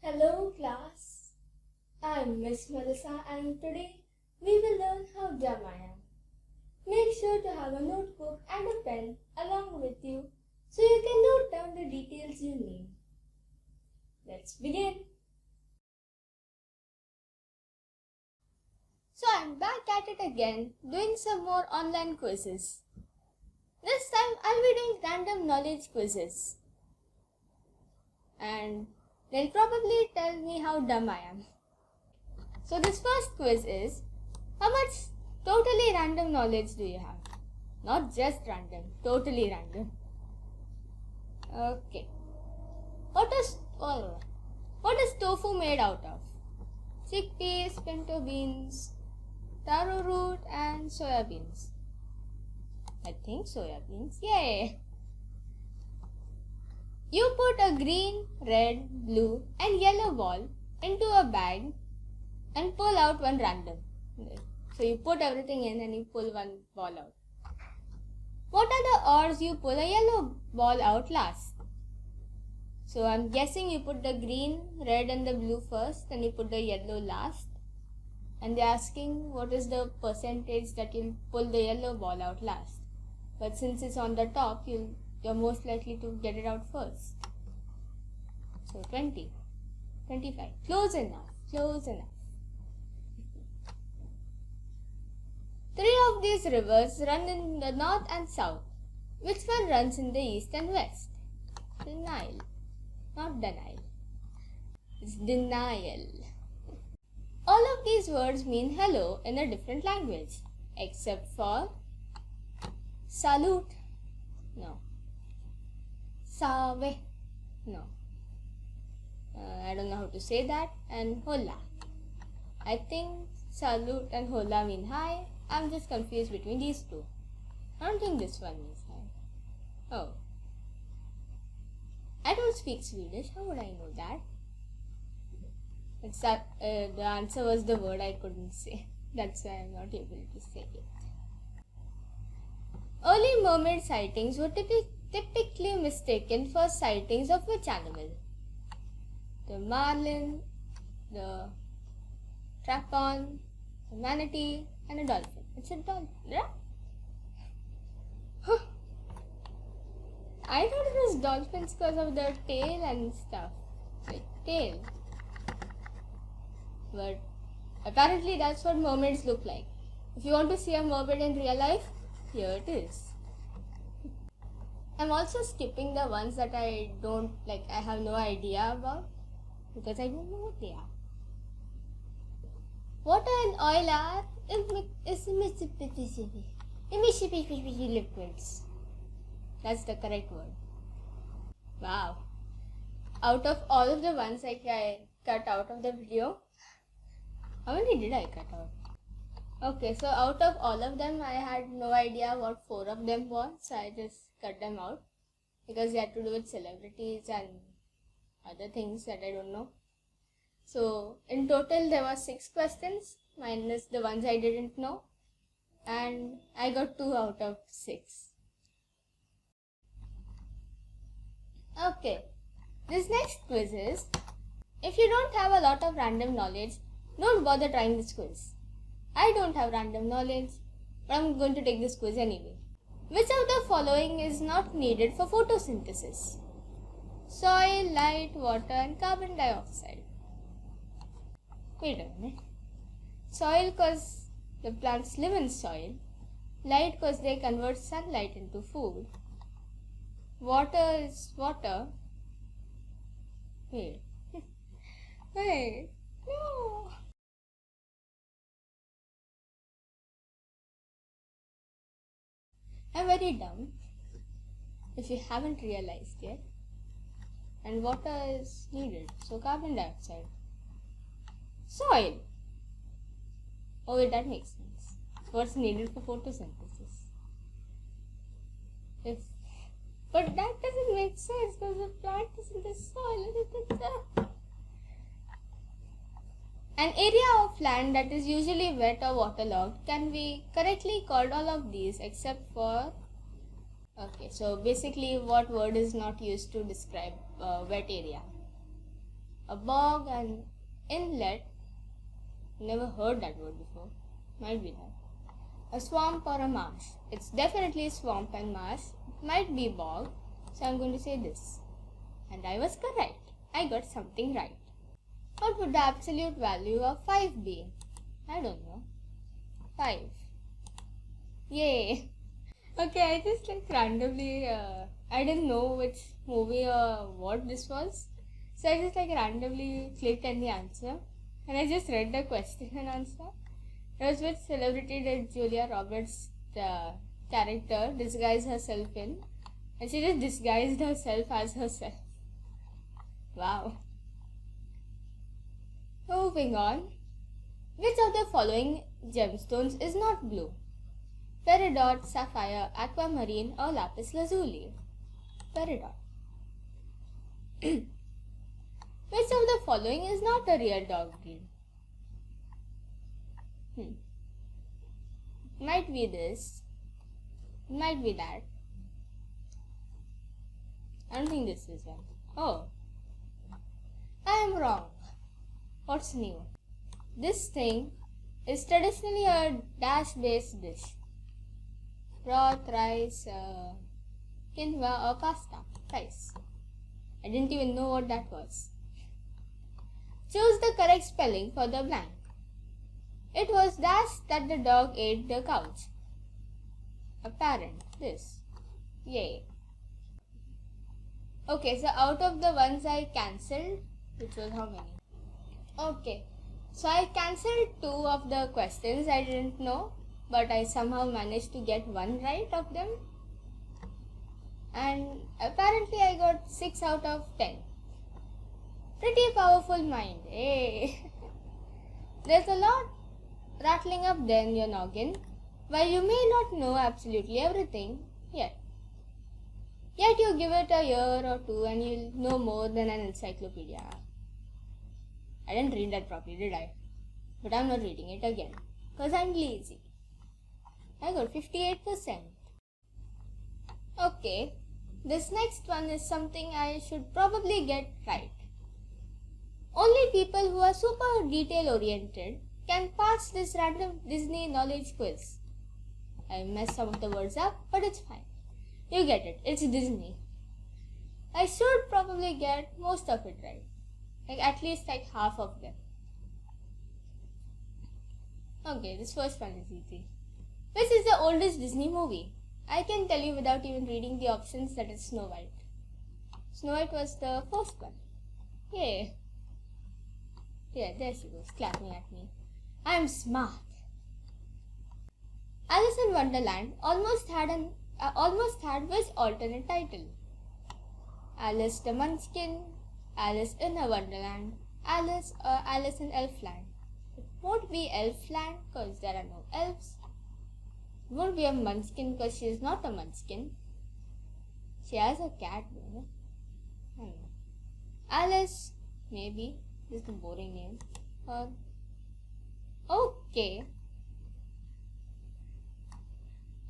Hello class, I'm Miss Melissa and today we will learn how dumb I am. Make sure to have a notebook and a pen along with you so you can note down the details you need. Let's begin. So I'm back at it again doing some more online quizzes. This time I'll be doing random knowledge quizzes. And they'll probably tell me how dumb I am. So this first quiz is, how much totally random knowledge do you have? Not just random, totally random. Okay. What is tofu made out of? Chickpeas, pinto beans, taro root and soya beans. I think soya beans. Yay! You put a green, red, blue and yellow ball into a bag and pull out one random. So you put everything in and you pull one ball out. What are the odds you pull a yellow ball out last? So I'm guessing you put the green, red and the blue first and you put the yellow last. And they're asking what is the percentage that you'll pull the yellow ball out last. But since it's on the top, you're most likely to get it out first. So 20, 25, close enough. Three of these rivers run in the north and south. Which one runs in the east and west? The Nile, not denial. It's denial. All of these words mean hello in a different language, except for salute, no. Save, no. I don't know how to say that. And hola. I think salute and hola mean hi. I'm just confused between these two. I don't think this one means hi. Oh. I don't speak Swedish. How would I know that? Except the answer was the word I couldn't say. That's why I'm not able to say it. Early mermaid sightings were typically mistaken for sightings of which animal? The marlin, the trapon, the manatee, and a dolphin. It's a dolphin, right? Huh. I thought it was dolphins because of their tail and stuff. Like tail. But apparently that's what mermaids look like. If you want to see a mermaid in real life, here it is. I'm also skipping the ones that I have no idea about because I don't know what they are. Water and oil are liquids. That's the correct word. Wow. Out of all of the ones I cut out of the video, how many did I cut out? Okay, so out of all of them, I had no idea what 4 of them were, so I just cut them out because they had to do with celebrities and other things that I don't know. So in total there were 6 questions minus the ones I didn't know, and I got 2 out of 6. Okay, this next quiz is, if you don't have a lot of random knowledge, don't bother trying this quiz. I don't have random knowledge, but I'm going to take this quiz anyway. Which of the following is not needed for photosynthesis? Soil, light, water and carbon dioxide. Wait a minute. Soil because the plants live in soil. Light because they convert sunlight into food. Water is water. Wait. Wait. No. I'm very dumb, if you haven't realized yet. And water is needed, so carbon dioxide. Soil. Oh wait, that makes sense. What's needed for photosynthesis? But that doesn't make sense because the plant is in the soil. An area of land that is usually wet or waterlogged can be correctly called all of these except for Okay, so basically what word is not used to describe wet area? A bog, an inlet. Never heard that word before. Might be that. A swamp or a marsh. It's definitely swamp and marsh. It might be bog. So I'm going to say this. And I was correct. I got something right. What would the absolute value of 5 be? I don't know. 5. Yay. Okay, I just randomly, I didn't know which movie or what this was. So I just randomly clicked on the answer. And I just read the question and answer. It was which celebrity did Julia Roberts, the character, disguise herself in? And she just disguised herself as herself. Wow. Moving on. Which of the following gemstones is not blue? Peridot, sapphire, aquamarine, or lapis lazuli? Peridot. Which of the following is not a real dog breed? Might be this. Might be that. I don't think this is one. Oh. I am wrong. What's new? This thing is traditionally a dash-based dish. Broth, rice, quinoa or pasta. Rice. I didn't even know what that was. Choose the correct spelling for the blank. It was dash that the dog ate the couch. Apparent. This. Yay. Okay, so out of the ones I cancelled, which was how many? Okay, so I cancelled 2 of the questions I didn't know, but I somehow managed to get 1 right of them. And apparently I got 6 out of 10. Pretty powerful mind, eh? There's a lot rattling up there in your noggin, while you may not know absolutely everything yet. Yet you give it a year or 2 and you'll know more than an encyclopedia. I didn't read that properly, did I? But I'm not reading it again, because I'm lazy. I got 58%. Okay, this next one is something I should probably get right. Only people who are super detail oriented can pass this random Disney knowledge quiz. I messed some of the words up, but it's fine. You get it, it's Disney. I should probably get most of it right. At least half of them. Okay, this first one is easy. Which is the oldest Disney movie? I can tell you without even reading the options that it's Snow White. Snow White was the first one. Yay. Yeah, there she goes, clapping at me. I'm smart. Alice in Wonderland almost had which alternate title? Alice the Munchkin, Alice in a Wonderland, Alice in Elfland. It won't be Elfland because there are no elves. It won't be a Munchkin because she is not a Munchkin. She has a cat, though. I don't know. Alice, maybe. This is a boring name. Okay.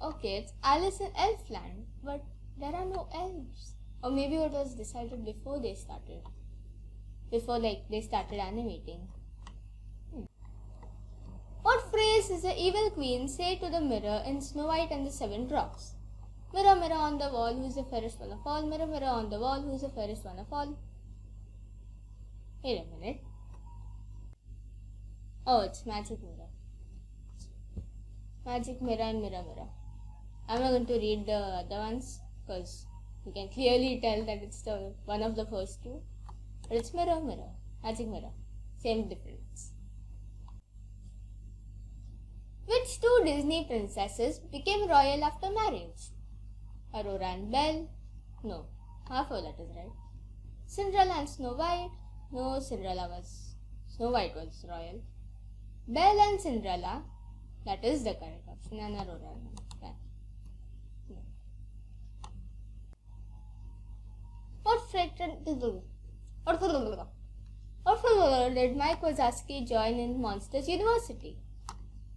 Okay, it's Alice in Elfland, but there are no elves. Or maybe it was decided before they started. Before they started animating. What phrase does the evil queen say to the mirror in Snow White and the Seven Dwarfs? Mirror, mirror on the wall, who's the fairest one of all? Mirror, mirror on the wall, who's the fairest one of all? Wait a minute. Oh, it's magic mirror. Magic mirror and mirror, mirror. I'm not going to read the other ones because you can clearly tell that it's one of the first 2. But it's mirror, mirror. Magic mirror. Same difference. Which 2 Disney princesses became royal after marriage? Aurora and Belle? No. Half of that is right. Cinderella and Snow White? No, Snow White was royal. Belle and Cinderella? That is the correct option. And Aurora. Yeah. No. What did Mike Wazowski join in Monsters University?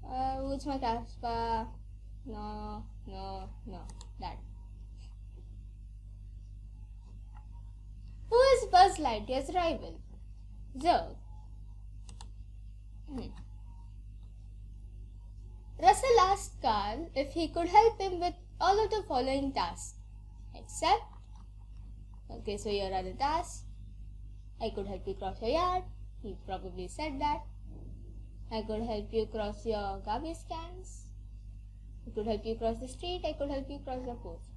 Who's my Casper? No. That. Who is Buzz Lightyear's rival? Zerg. Russell asked Carl if he could help him with all of the following tasks. Except, okay, so here are the tasks. I could help you cross your yard. He probably said that. I could help you cross your garbage cans. I could help you cross the street. I could help you cross the post.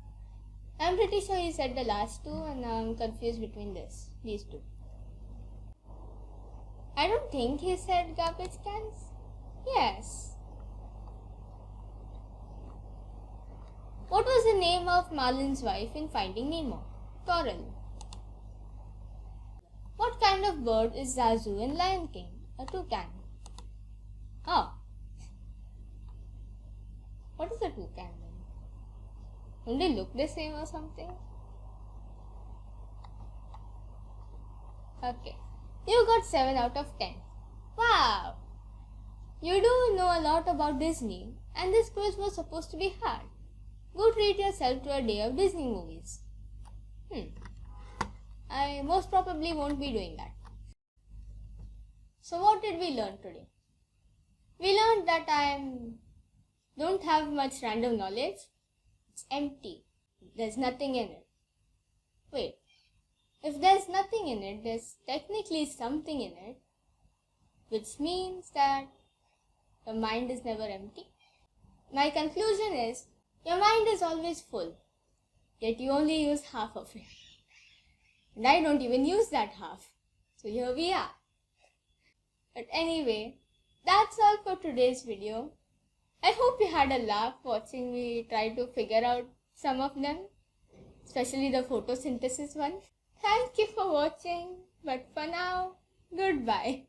I'm pretty sure he said the last two, and I'm confused between these two. I don't think he said garbage cans. Yes. What was the name of Marlin's wife in Finding Nemo? Coral. What kind of bird is Zazu in Lion King? A toucan. Oh. What is a toucan then? Don't they look the same or something? Okay. You got 7 out of 10. Wow! You do know a lot about Disney, and this quiz was supposed to be hard. Go treat yourself to a day of Disney movies. I most probably won't be doing that. So what did we learn today? We learned that I don't have much random knowledge. It's empty. There's nothing in it. Wait, if there's nothing in it, there's technically something in it, which means that your mind is never empty. My conclusion is, your mind is always full, yet you only use half of it. And I don't even use that half. So here we are. But anyway, that's all for today's video. I hope you had a laugh watching me try to figure out some of them, especially the photosynthesis one. Thank you for watching, but for now, goodbye.